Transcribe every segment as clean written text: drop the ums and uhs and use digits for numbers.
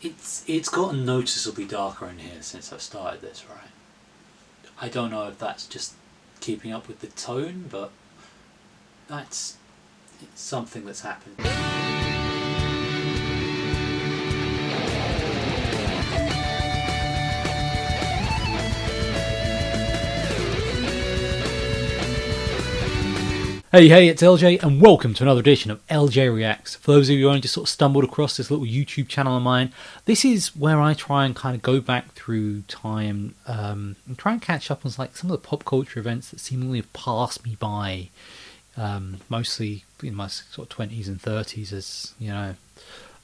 It's gotten noticeably darker in here since I've started this, right? I don't know if that's just keeping up with the tone, but it's something that's happened. Hey, it's LJ, and welcome to another edition of LJ Reacts. For those of you who only just sort of stumbled across this little YouTube channel of mine, this is where I try and kind of go back through time and try and catch up on like some of the pop culture events that seemingly have passed me by, mostly in my sort of 20s and 30s, as you know,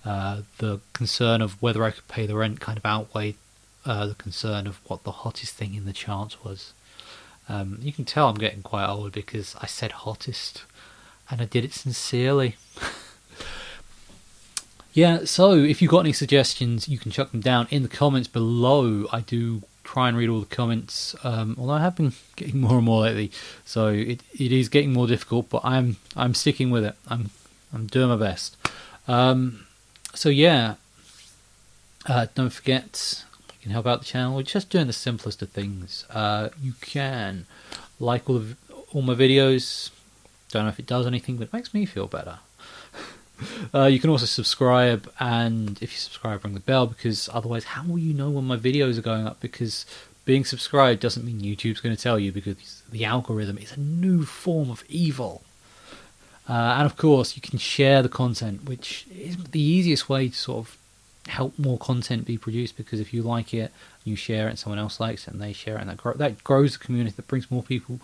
the concern of whether I could pay the rent kind of outweighed the concern of what the hottest thing in the charts was. You can tell I'm getting quite old because I said hottest, and I did it sincerely. Yeah, so if you've got any suggestions, you can chuck them down in the comments below. I do try and read all the comments, although I have been getting more and more lately, so it is getting more difficult. But I'm sticking with it. I'm doing my best. So yeah, don't forget. You can help out the channel. We're just doing the simplest of things. You can like all my videos. Don't know if it does anything, but it makes me feel better. You can also subscribe, and if you subscribe, ring the bell, because otherwise, how will you know when my videos are going up? Because being subscribed doesn't mean YouTube's going to tell you, because the algorithm is a new form of evil. And of course, you can share the content, which is the easiest way to sort of help more content be produced, because if you like it, you share it, and someone else likes it, and they share it, and that grows the community, that brings more people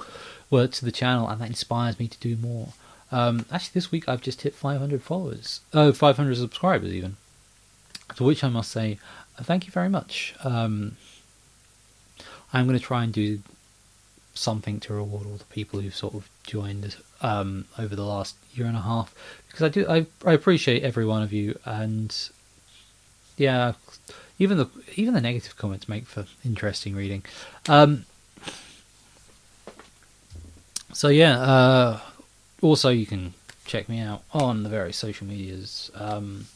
to the channel, and that inspires me to do more. Actually, this week I've just hit 500 followers, 500 subscribers even, to which I must say thank you very much. I'm going to try and do something to reward all the people who've sort of joined over the last year and a half, because I appreciate every one of you, and yeah, even the negative comments make for interesting reading. So yeah, also you can check me out on the various social medias. Don't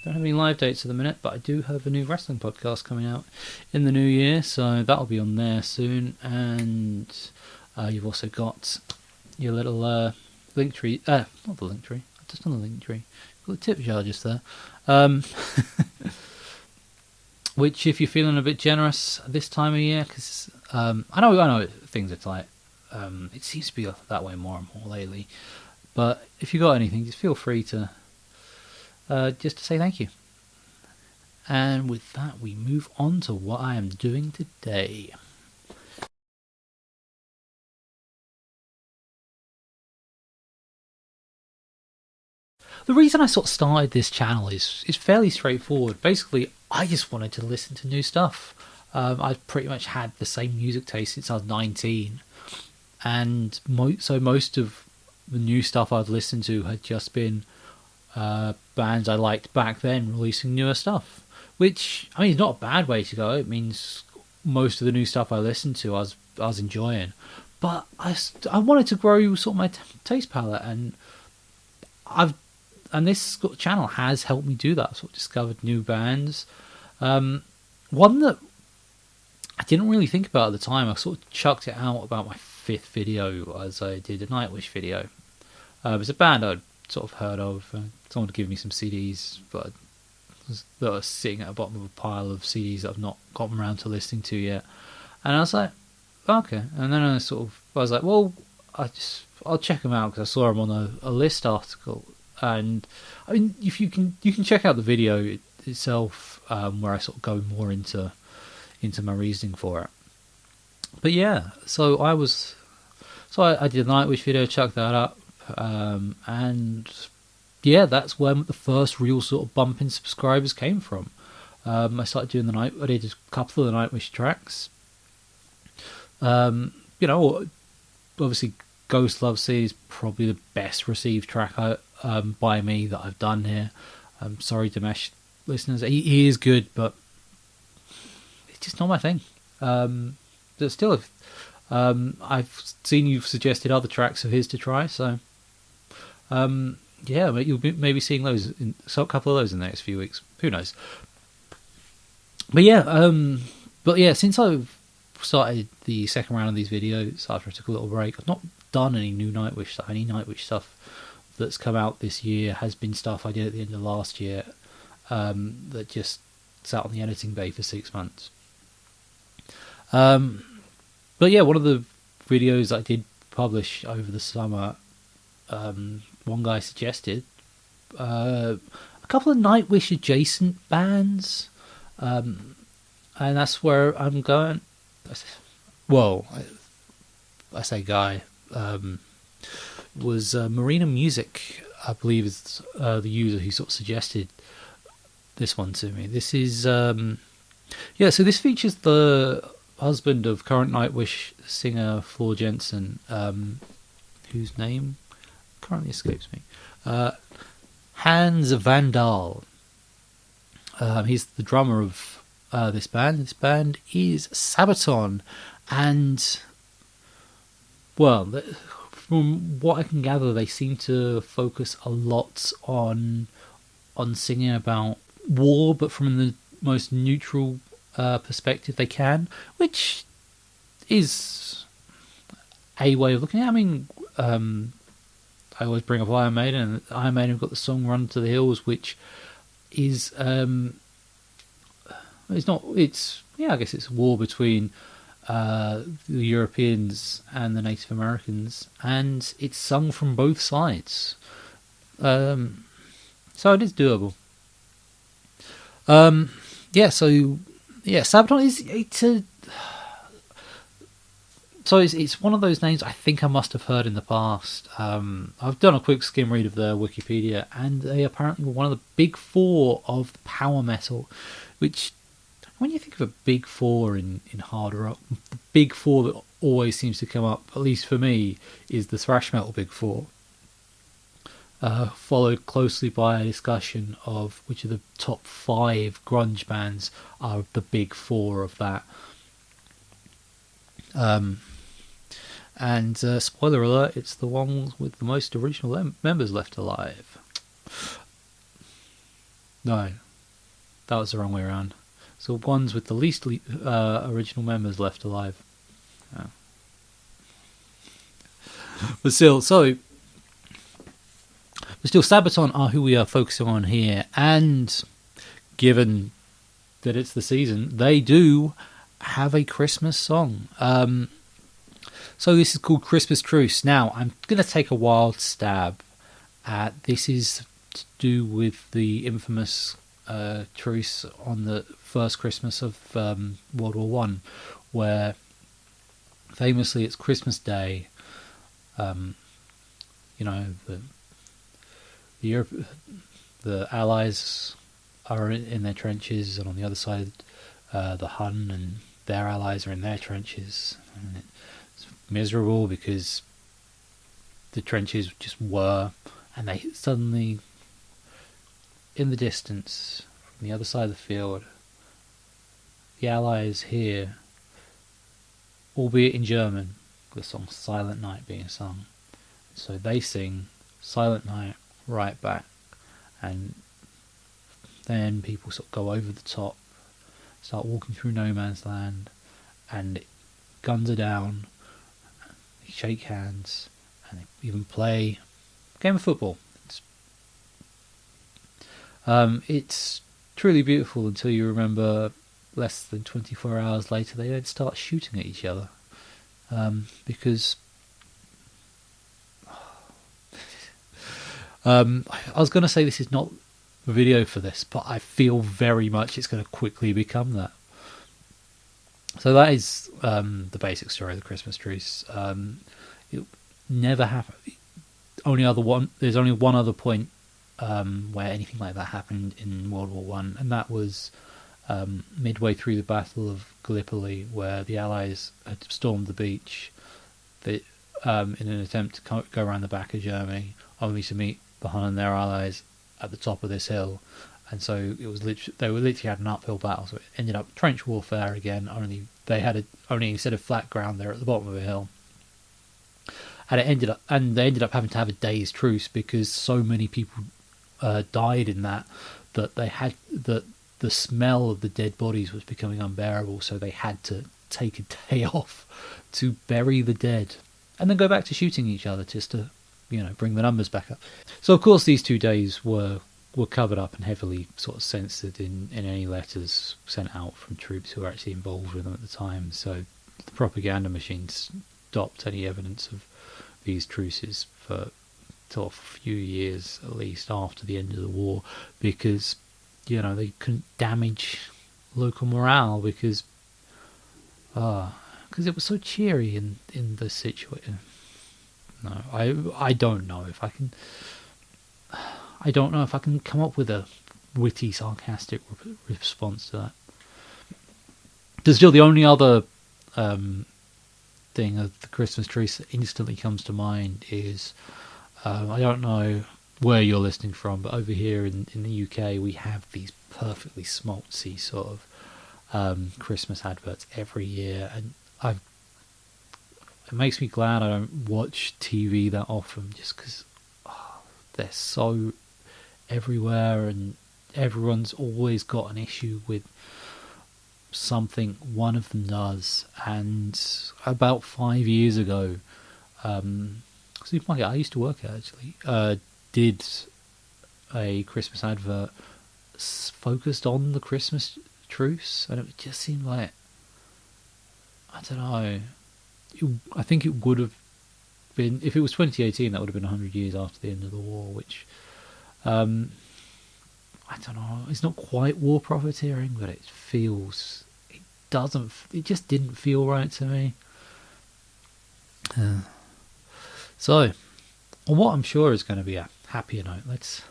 have any live dates at the minute, but I do have a new wrestling podcast coming out in the new year, so that'll be on there soon. And you've also got your little link tree, not the link tree, just on the link tree. Got the tip jar just there. Which, if you're feeling a bit generous this time of year, because I know things are tight. It seems to be that way more and more lately. But if you got anything, just feel free to just to say thank you. And with that, we move on to what I am doing today. The reason I sort of started this channel is fairly straightforward. Basically, I just wanted to listen to new stuff. I've pretty much had the same music taste since I was 19. And so most of the new stuff I've listened to had just been bands I liked back then releasing newer stuff. Which, I mean, it's not a bad way to go. It means most of the new stuff I listened to I was enjoying. But I wanted to grow sort of my taste palette, and this channel has helped me do that. I sort of discovered new bands. One that I didn't really think about at the time, I sort of chucked it out about my 5th video, as I did a Nightwish video. It's a band I'd sort of heard of. Someone gave me some CDs, but that was sitting at the bottom of a pile of CDs that I've not gotten around to listening to yet. And I was like, okay. And then I was like, well, I'll check them out, because I saw them on a list article. And I mean, if you can check out the video itself, where I sort of go more into my reasoning for it. But yeah, so I did a Nightwish video, chucked that up, and yeah, that's when the first real sort of bump in subscribers came from. I started doing I did a couple of the Nightwish tracks. You know, obviously, Ghost Love Sea is probably the best received track by me that I've done here. I'm sorry, Dimesh listeners. He is good, but it's just not my thing. But still, I've seen you've suggested other tracks of his to try, so yeah, you'll be maybe seeing those, a couple of those in the next few weeks. Who knows? But yeah, since I've started the second round of these videos after I took a little break, I've not done any new Nightwish stuff. Any Nightwish stuff that's come out this year has been stuff I did at the end of last year, that just sat on the editing bay for 6 months. But yeah, one of the videos I did publish over the summer, one guy suggested a couple of Nightwish adjacent bands, and that's where I'm going. Well, I say guy, was Marina Music, I believe, is the user who sort of suggested this one to me. This is so this features the husband of current Nightwish singer Floor Jensen, whose name currently escapes me. Hans Van Dahl. He's the drummer of this band. This band is Sabaton, and well, from what I can gather, they seem to focus a lot on singing about war, but from the most neutral perspective they can, which is a way of looking at it. I mean, I always bring up Iron Maiden, and Iron Maiden have got the song "Run to the Hills," which is I guess it's a war between the Europeans and the Native Americans, and it's sung from both sides, so it is doable. Sabaton it's one of those names I think I must have heard in the past. I've done a quick skim read of their Wikipedia, and they apparently were one of the big four of power metal, which, when you think of a big four in hard rock, the big four that always seems to come up, at least for me, is the thrash metal big four, followed closely by a discussion of which of the top 5 grunge bands are the big four of that. And spoiler alert, it's the ones with the most original members left alive. No, that was the wrong way around. So ones with the least original members left alive. Oh. But still, Sabaton are who we are focusing on here, and given that it's the season, they do have a Christmas song. So this is called Christmas Truce. Now, I'm going to take a wild stab at this. Is to do with the infamous truce on the first Christmas of World War One, where famously it's Christmas Day. The Allies are in their trenches, and on the other side, the Hun and their allies are in their trenches. And it's miserable because the trenches just were, and they suddenly, in the distance, from the other side of the field, the Allies hear, albeit in German, the song Silent Night being sung. So they sing Silent Night right back, and then people sort of go over the top, start walking through no man's land, and guns are down, they shake hands, and they even play a game of football. It's truly beautiful until you remember less than 24 hours later they then start shooting at each other, because I was going to say this is not a video for this, but I feel very much it's going to quickly become that. So that is the basic story of the Christmas Truce. It never happened. There's only one other point where anything like that happened in World War One, and that was midway through the Battle of Gallipoli, where the Allies had stormed the beach in an attempt to go around the back of Germany, only to meet the Hun and their allies at the top of this hill. And so it was they literally had an uphill battle, so it ended up trench warfare again, only they had only instead of flat ground, they're at the bottom of a hill. and they ended up having to have a day's truce because so many people died in that they had that the smell of the dead bodies was becoming unbearable, so they had to take a day off to bury the dead and then go back to shooting each other just to, bring the numbers back up. So of course these 2 days were covered up and heavily sort of censored in any letters sent out from troops who were actually involved with them at the time. So the propaganda machines stopped any evidence of these truces for sort of a few years at least after the end of the war, because they couldn't damage local morale because it was so cheery in the situation. No, I don't know if I can. I don't know if I can come up with a witty, sarcastic response to that. There's still the only other thing of the Christmas truce that instantly comes to mind is I don't know where you're listening from, but over here in the UK we have these perfectly schmaltzy sort of Christmas adverts every year, and it makes me glad I don't watch TV that often, just because they're so everywhere and everyone's always got an issue with something one of them does. And about 5 years ago, supermarket I used to work at actually did a Christmas advert focused on the Christmas truce, and it just seemed like, I don't know, I think it would have been, if it was 2018, that would have been 100 years after the end of the war, which I don't know, it's not quite war profiteering, but it just didn't feel right to me. So on what I'm sure is going to be a happier note, let's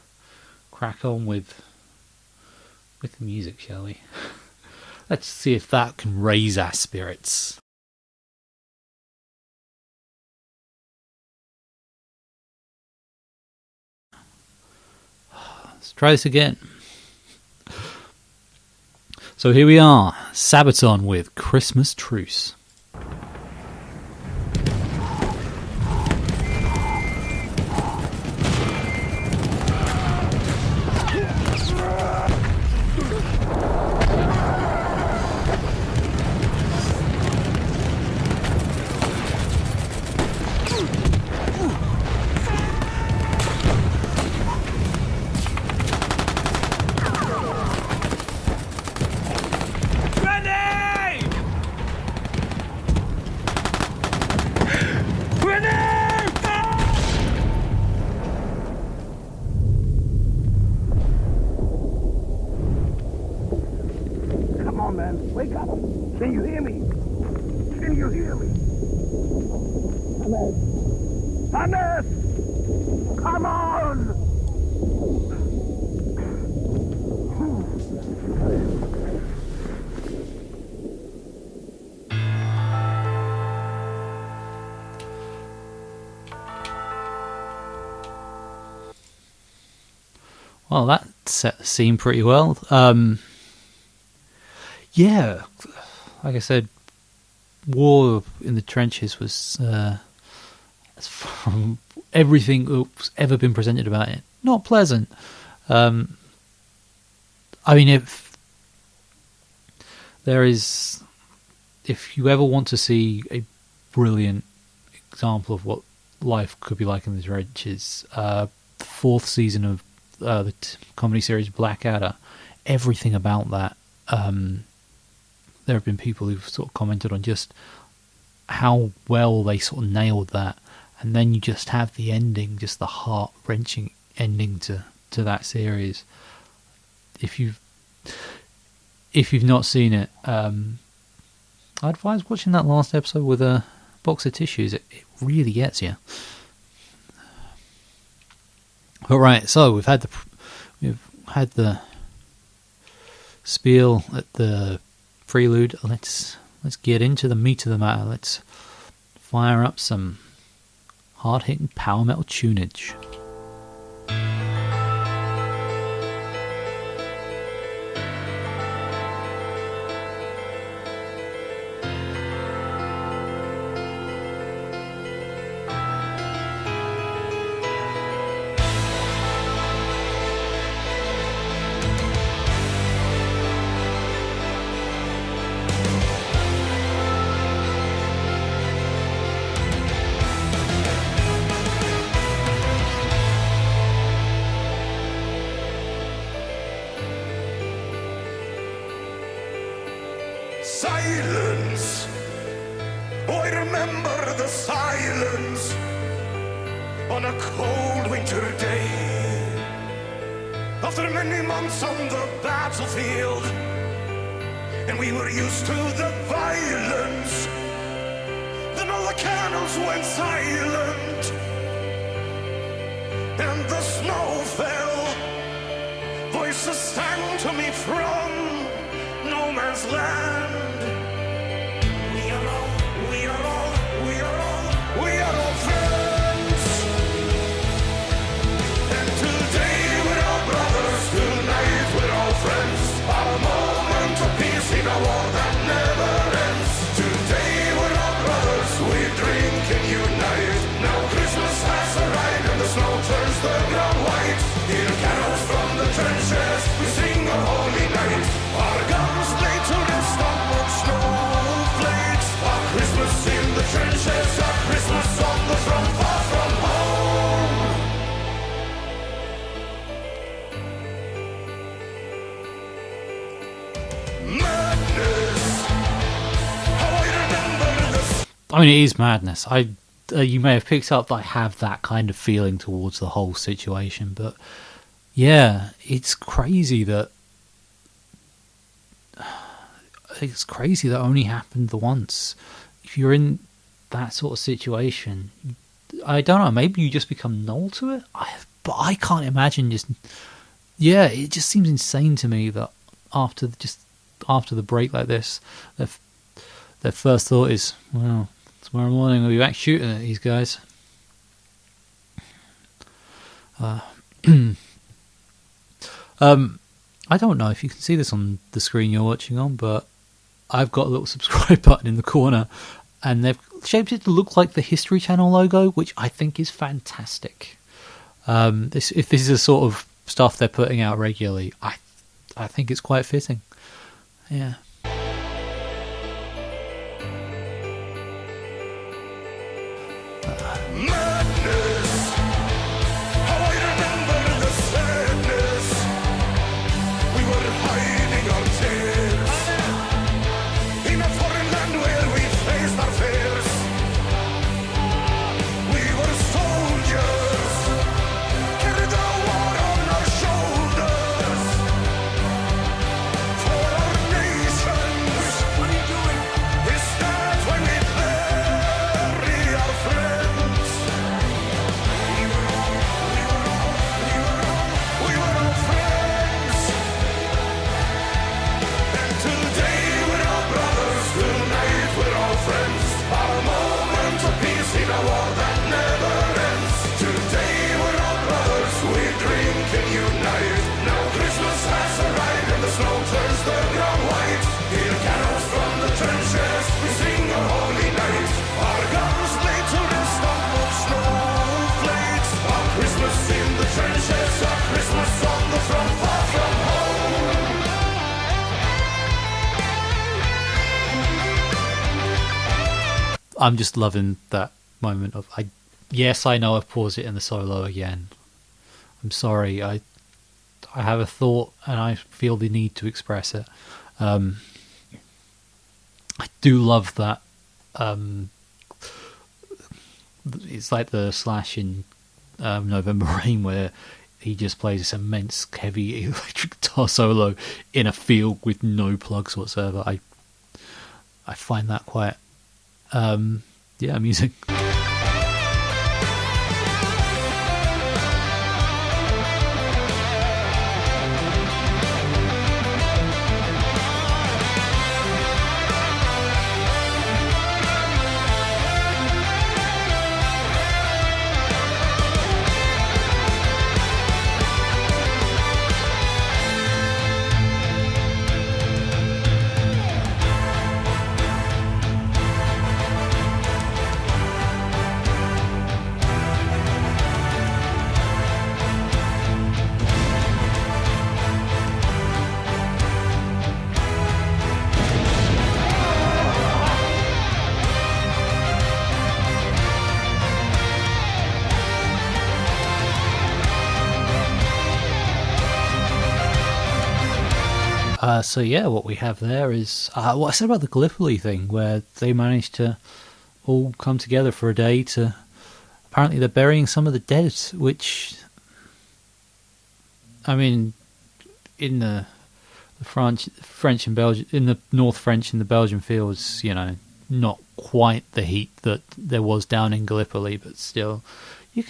crack on with the music, shall we? Let's see if that can raise our spirits. Let's try this again. So here we are, Sabaton with Christmas Truce. Wake up! Can you hear me? Can you hear me? Hannes! Come on! Well, that set the scene pretty well. Yeah, like I said, war in the trenches was, from everything that's ever been presented about it, not pleasant. I mean, if you ever want to see a brilliant example of what life could be like in the trenches, the 4th season of the comedy series Blackadder, everything about that. There have been people who've sort of commented on just how well they sort of nailed that, and then you just have the ending, just the heart-wrenching ending to that series. If you've not seen it, I advise watching that last episode with a box of tissues. It really gets you. But right, so we've had the spiel at the prelude. Let's get into the meat of the matter. Let's fire up some hard-hitting power metal tunage. silence. Oh, I remember the silence on a cold winter day. After many months on the battlefield, and we were used to the violence, then all the cannons went silent, and the snow fell. Voices sang to me from no man's land. We are all, we are all, we are all, we are all friends. And today we're all brothers, tonight we're all friends. Our moment of peace in a war that never ends. Today we're all brothers, we drink and unite. Now Christmas has arrived and the snow turns the ground white. Hear carols from the trenches, we sing a holy night. Our guns laid to rest on warm snowflakes. Our Christmas in the trenches, our Christmas on the front, far from home. Madness, how I remember this. I mean, it is madness. You may have picked up that I have that kind of feeling towards the whole situation, but yeah, it's crazy that only happened the once. If you're in that sort of situation, I don't know, maybe you just become null to it. But I can't imagine just. Yeah, it just seems insane to me that after the break like this, their first thought is, well, tomorrow morning we'll be back shooting at these guys. I don't know if you can see this on the screen you're watching on, but I've got a little subscribe button in the corner, and they've shaped it to look like the History Channel logo, which I think is fantastic. If this is the sort of stuff they're putting out regularly, I think it's quite fitting. Yeah. Madness, how I remember the sadness. We were hiding our tears in a foreign land where we faced our fears. We were soldiers, carried the war on our shoulders for our nations. What are you doing? Is that when we bury our friends? We were all friends. And today we're all brothers, tonight we're all friends. Our moment of peace in a war that never ends. Today we're all brothers, we drink and unite. Now Christmas has arrived and the snow turns the ground white. Hear carols from the trenches, we sing a holy night. Our guns laid to rest on warm snowflakes. Our Christmas in the trenches, our Christmas on the front, far from home. I'm just loving that moment of yes, I know I've paused it in the solo again. I'm sorry. I have a thought and I feel the need to express it. I do love that. It's like the Slash in November Rain, where he just plays this immense heavy electric guitar solo in a field with no plugs whatsoever. I find that quite amusing. So yeah, what we have there is what I said about the Gallipoli thing, where they managed to all come together for a day to. Apparently, they're burying some of the dead, which, I mean, in the French and Belgian, in the North French and the Belgian fields, not quite the heat that there was down in Gallipoli, but still, you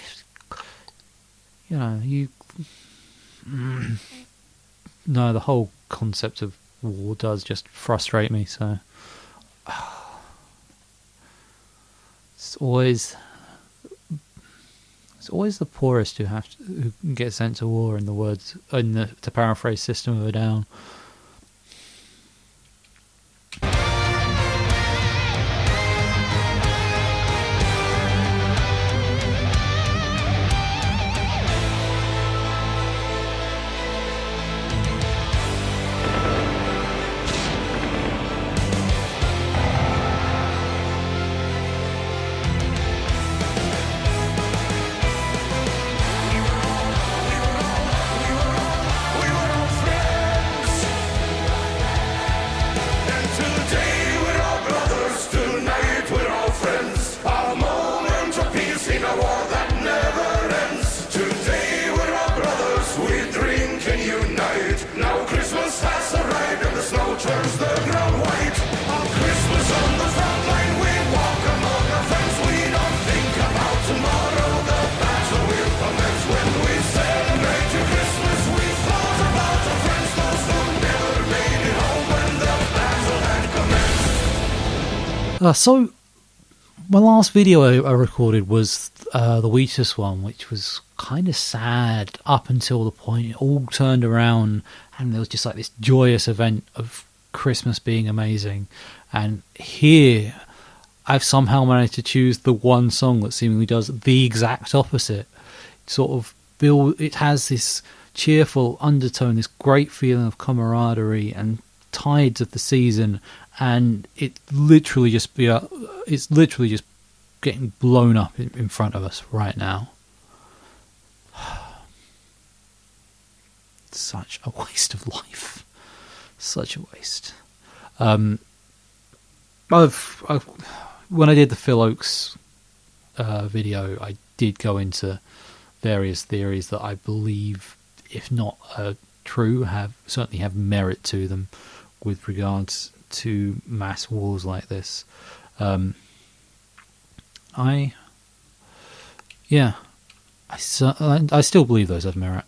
no, the whole concept of war does just frustrate me. So it's always the poorest who get sent to war. In the words, to paraphrase System of a Down. So, my last video I recorded was the Wheatus one, which was kind of sad up until the point it all turned around and there was just like this joyous event of Christmas being amazing. And here, I've somehow managed to choose the one song that seemingly does the exact opposite. It has this cheerful undertone, this great feeling of camaraderie and tides of the season, and it's literally just getting blown up in front of us right now. Such a waste of life. Such a waste. When I did the Phil Oakes video, I did go into various theories that I believe, if not true, certainly have merit to them with regards to mass wars like this. I still believe those have merit.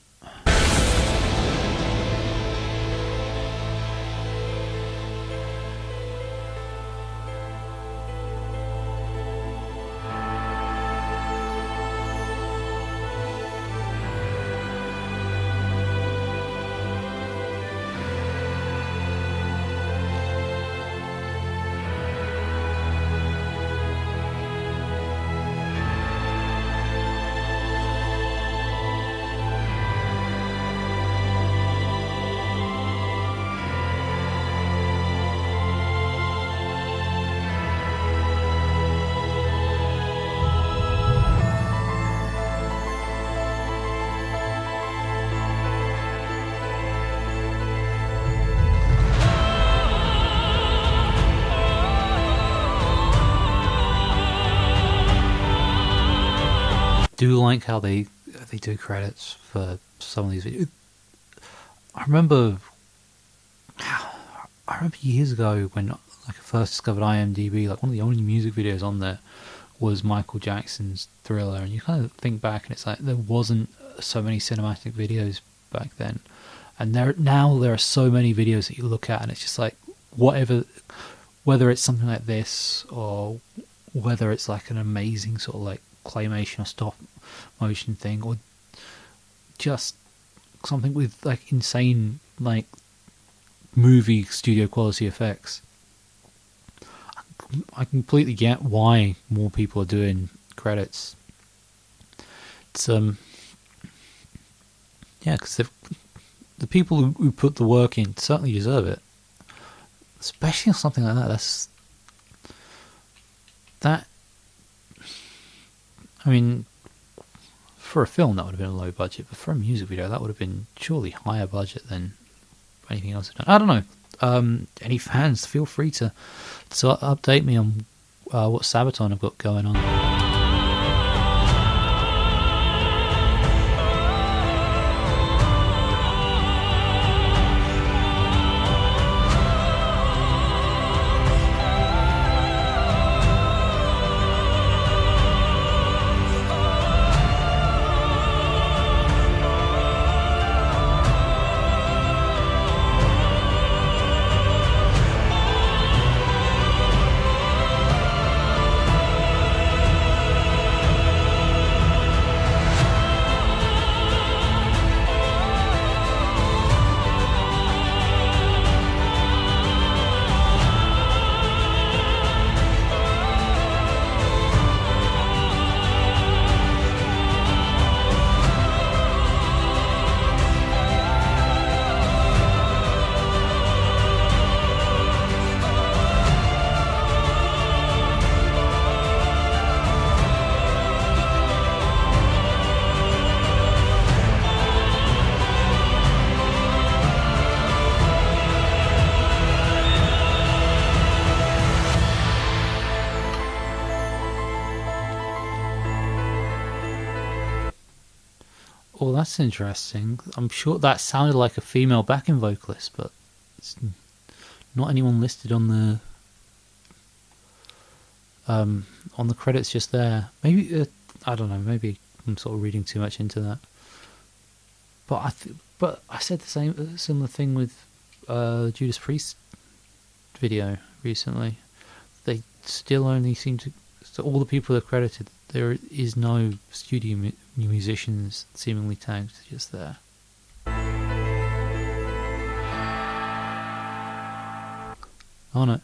Do like how they do credits for some of these videos. I remember years ago when I first discovered IMDb, like one of the only music videos on there was Michael Jackson's Thriller, and you kind of think back and it's like there wasn't so many cinematic videos back then, and there are so many videos that you look at and it's just like whether it's something like this or whether it's like an amazing sort of like claymation or stop motion thing, or just something with like insane like movie studio quality effects. I completely get why more people are doing credits. It's because the people who put the work in certainly deserve it, especially on something like that. I mean, for a film that would have been a low budget, but for a music video that would have been surely higher budget than anything else I've done. I don't know. Any fans, feel free to update me on what Sabaton I've got going on. Oh, that's interesting. I'm sure that sounded like a female backing vocalist, but it's not anyone listed on the credits just there. Maybe I don't know. Maybe I'm sort of reading too much into that. But I said the similar thing with Judas Priest video recently. They still only seem to. So all the people are credited. There is no studio musicians seemingly tagged just there. Oh no!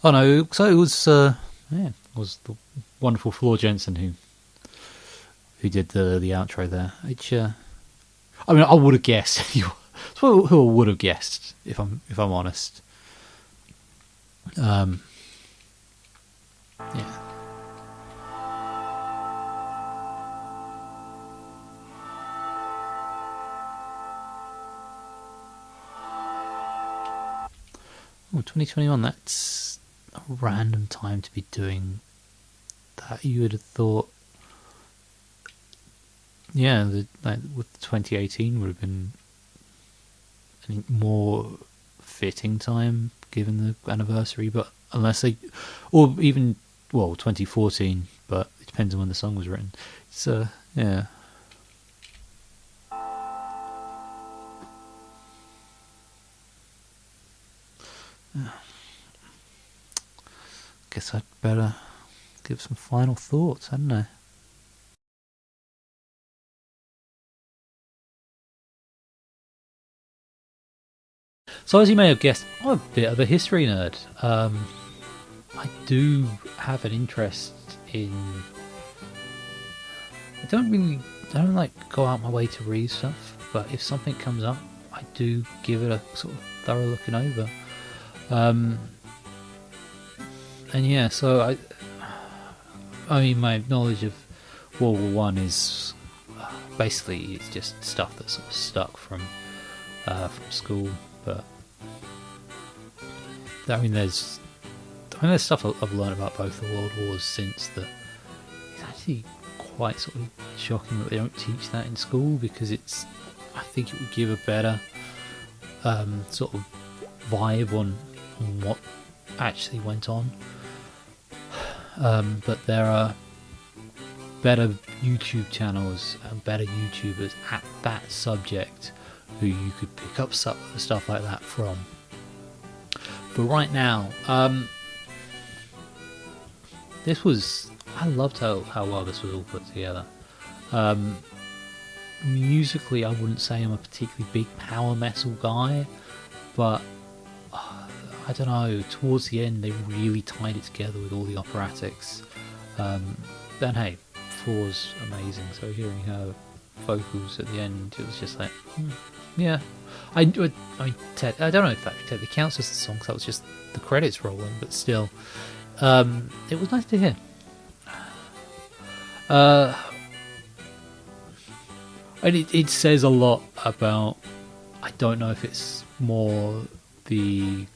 Oh no! So it was it was the wonderful Floor Jensen who did the outro there. Which I mean, I would have guessed. Who I would have guessed if I'm honest. Yeah. Oh, 2021, that's a random time to be doing that. You would have thought, yeah, with 2018 would have been a more fitting time given the anniversary, but unless they, or even, well, 2014, but it depends on when the song was written. So, yeah. Guess I'd better give some final thoughts, hadn't I? So as you may have guessed, I'm a bit of a history nerd. I do have an interest in... I don't like go out my way to read stuff, but if something comes up, I do give it a sort of thorough looking over. And yeah, so I mean, my knowledge of World War One is basically it's just stuff that's sort of stuck from school. But I mean, there's stuff I've learned about both the World Wars since that it's actually quite sort of shocking that they don't teach that in school, because I think it would give a better sort of vibe on what actually went on. But there are better YouTube channels and better YouTubers at that subject who you could pick up stuff like that from. But right now, I loved how well this was all put together. Musically, I wouldn't say I'm a particularly big power metal guy, but I don't know, towards the end they really tied it together with all the operatics. Then hey, Floor's amazing, so hearing her vocals at the end, it was just like, yeah. I don't know if that technically counts as the song, because that was just the credits rolling, but still, it was nice to hear. And it says a lot about I don't know if it's more the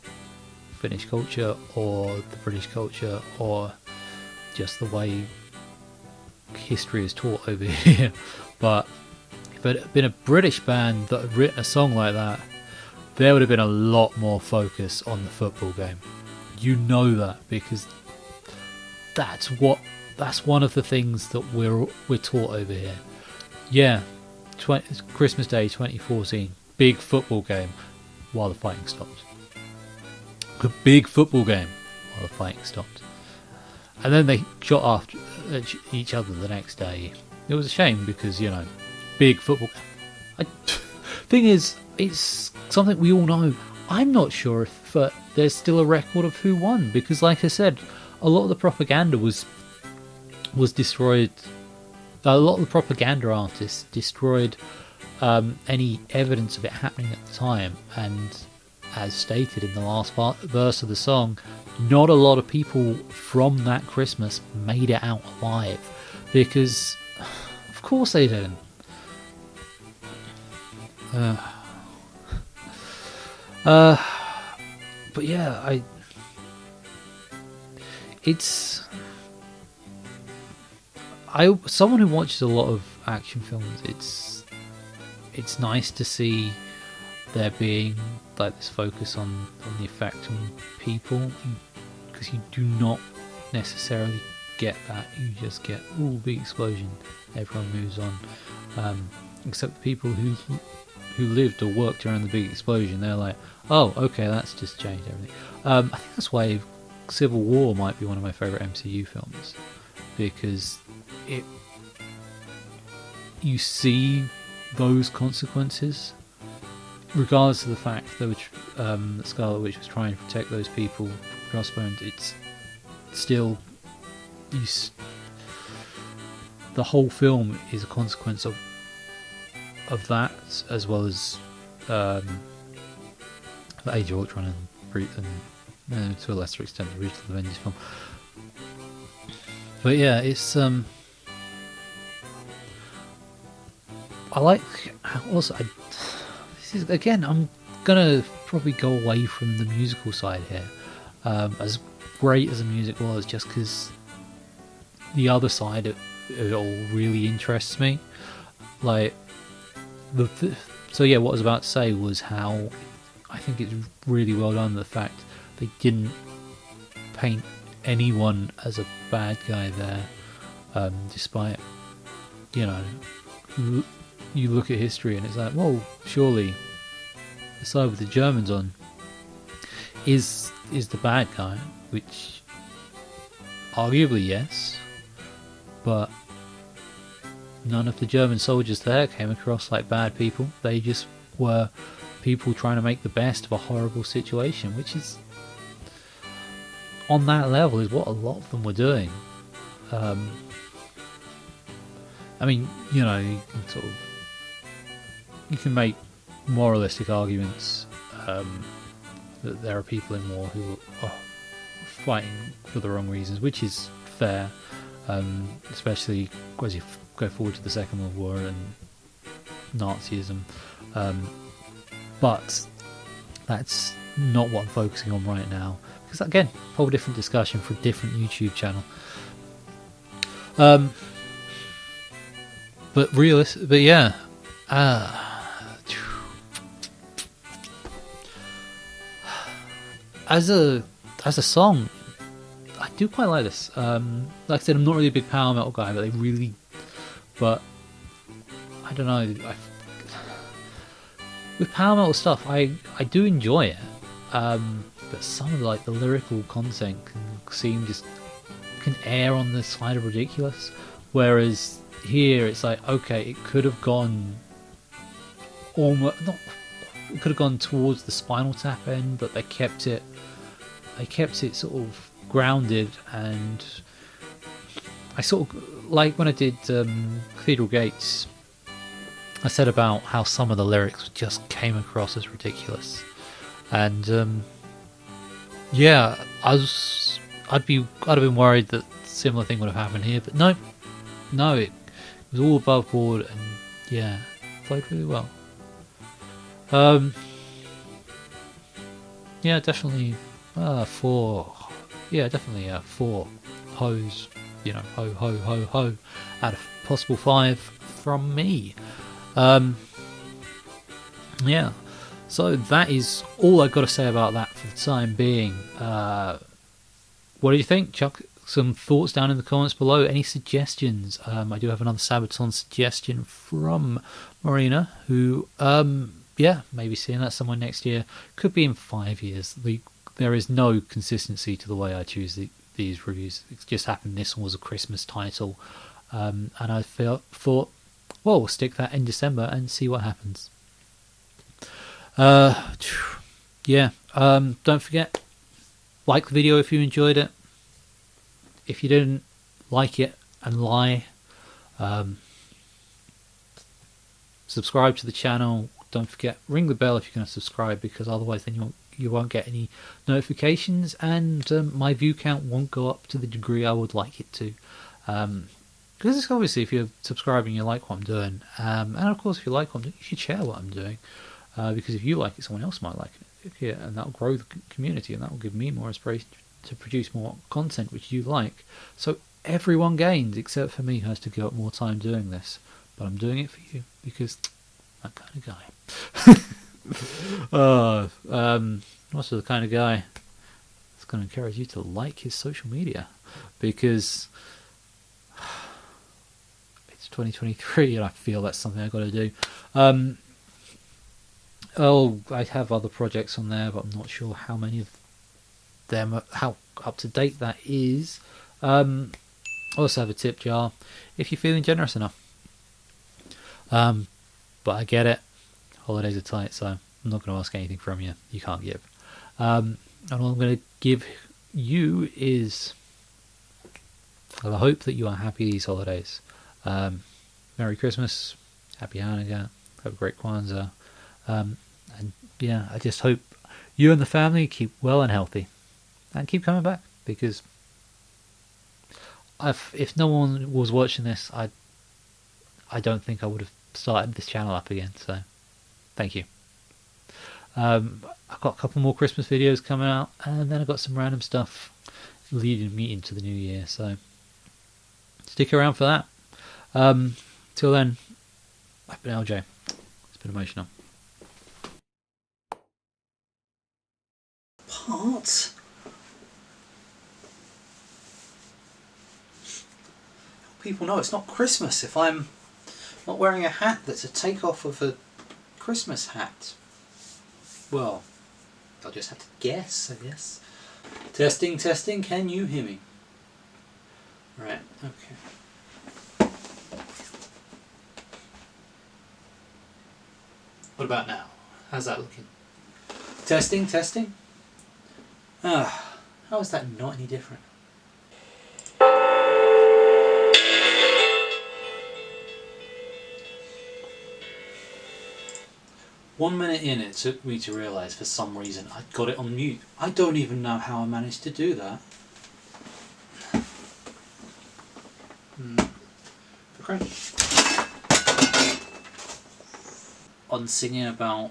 Finnish culture or the British culture or just the way history is taught over here. But if it had been a British band that had written a song like that, there would have been a lot more focus on the football game. You know that, because that's one of the things that we're taught over here. Yeah, Christmas Day 2014, big football game while the fighting stopped. A big football game while the fighting stopped. And then they shot after each other the next day. It was a shame because, you know, big football. Thing is, it's something we all know. I'm not sure if there's still a record of who won, because, like I said, a lot of the propaganda was destroyed. A lot of the propaganda artists destroyed any evidence of it happening at the time, and as stated in the last verse of the song, not a lot of people from that Christmas made it out alive, because of course they didn't. But yeah, someone who watches a lot of action films, it's nice to see there being like this focus on the effect on people, because you do not necessarily get that. You just get big explosion, everyone moves on, except the people who lived or worked around the big explosion. They're like, oh, okay, that's just changed everything. I think that's why Civil War might be one of my favourite MCU films, because you see those consequences, regardless of the fact that Scarlet Witch was trying to protect those people from Crossbones. It's still the whole film is a consequence of that, as well as the Age of Ultron and to a lesser extent the original Avengers film. But yeah, it's I like also. This is, again, I'm gonna probably go away from the musical side here. As great as the music was, just because the other side of it all really interests me. Like so yeah, what I was about to say was how I think it's really well done, the fact they didn't paint anyone as a bad guy there, despite, you know, you look at history and it's like, well, surely the side with the Germans on is the bad guy, which arguably yes, but none of the German soldiers there came across like bad people. They just were people trying to make the best of a horrible situation, which is, on that level, is what a lot of them were doing. I mean, you know, you can make moralistic arguments that there are people in war who are fighting for the wrong reasons, which is fair, especially as you go forward to the Second World War and Nazism. But that's not what I'm focusing on right now, because again, whole different discussion for a different YouTube channel. But yeah. As a song, I do quite like this. Like I said, I'm not really a big power metal guy, but I don't know. With power metal stuff, I do enjoy it. But some of the lyrical content can err on the side of ridiculous. Whereas here, it's like, okay, it could have gone it could have gone towards the Spinal Tap end, but they kept it sort of grounded. And I sort of, like when I did Cathedral Gates, I said about how some of the lyrics just came across as ridiculous, and yeah, I'd have been worried that similar thing would have happened here, but no, it was all above board, and yeah, played really well. Yeah, definitely 4. Yeah, definitely 4 hoes. You know, ho ho ho ho, out of possible 5 from me. Yeah. So that is all I've got to say about that for the time being. What do you think? Chuck some thoughts down in the comments below. Any suggestions? I do have another Sabaton suggestion from Marina, who, maybe seeing that somewhere next year. Could be in 5 years. There is no consistency to the way I choose these reviews. It just happened this one was a Christmas title. And I thought, well, we'll stick that in December and see what happens. Don't forget, like the video if you enjoyed it. If you didn't like it and lie, subscribe to the channel. Don't forget, ring the bell if you're going to subscribe, because otherwise then you won't get any notifications, and my view count won't go up to the degree I would like it to. Because it's obviously, if you're subscribing, you like what I'm doing, and of course if you like what I'm doing, you should share what I'm doing. Because if you like it, someone else might like it, and that'll grow the community, and that will give me more inspiration to produce more content which you like. So everyone gains, except for me, who has to give up more time doing this. But I'm doing it for you because I'm that kind of guy. Also the kind of guy that's going to encourage you to like his social media, because it's 2023 and I feel that's something I've got to do. I have other projects on there, but I'm not sure how many of them, how up to date that is. I also have a tip jar if you're feeling generous enough. But I get it, holidays are tight, so I'm not going to ask anything from you. You can't give. And all I'm going to give you is the hope that you are happy these holidays. Merry Christmas, Happy Hanukkah, have a great Kwanzaa. And yeah, I just hope you and the family keep well and healthy, and keep coming back, because if no one was watching this, I don't think I would have started this channel up again. So thank you. I've got a couple more Christmas videos coming out, and then I've got some random stuff leading me into the new year, so stick around for that. Till then, I've been LJ. It's been emotional. Part? People know it's not Christmas if I'm not wearing a hat that's a takeoff of a Christmas hat. Well, I'll just have to guess, I guess. Testing, testing, can you hear me? Right, okay. What about now? How's that looking? Testing, testing. How is that not any different? One minute in, it took me to realise for some reason I'd got it on mute. I don't even know how I managed to do that. Okay. On singing about